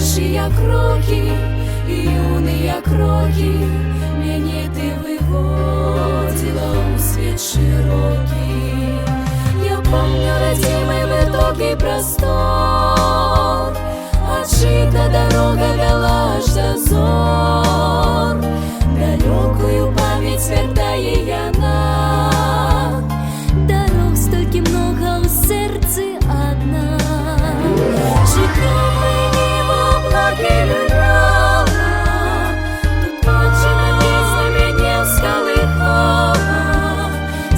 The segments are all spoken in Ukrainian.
перші кроки, і юні кроки, мені ти виводила у світ широкий. Я помню родимый высокий простор, отшита дорога вела аж до зор. Далекую память вертає она, дорог столько много, у сердце одна. Житковое небо облаки люляла, тут отчина песнями не всколыхала.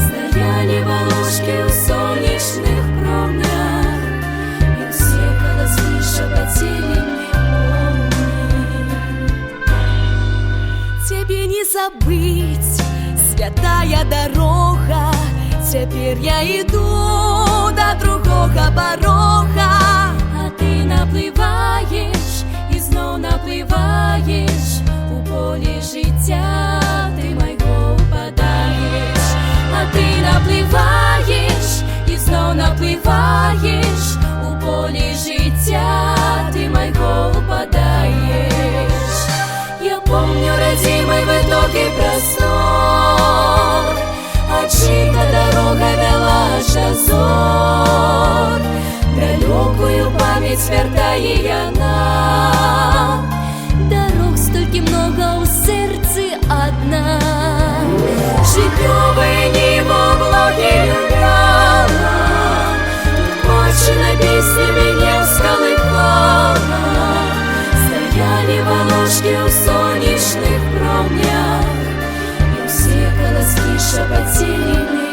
Стояли волошки у солнечных промнях, и все колоски шепотели мне помни. Тебе не забыть, святая дорога, теперь я иду до другого порога. А ты наплываешь, и знов наплываешь, у полі життя ти майго упадаєш. А ти наплываешь, і знов наплываєш, у полі життя ти майго упадаєш. Я помню родимый высокий простор, отшита дорога вела аж до зор. Далекую память вертає она, дорог столько много, у сердце одна. Житковое небо облаки люляла, отчина песнями не всколыхала. Стояли волошки у солнечных промнях, и все колоски шепотели мне.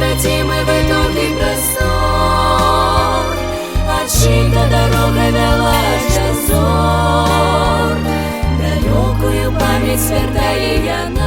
Родимый высокий простор, отшита дорога вела аж до зор. Далекую память вертає она.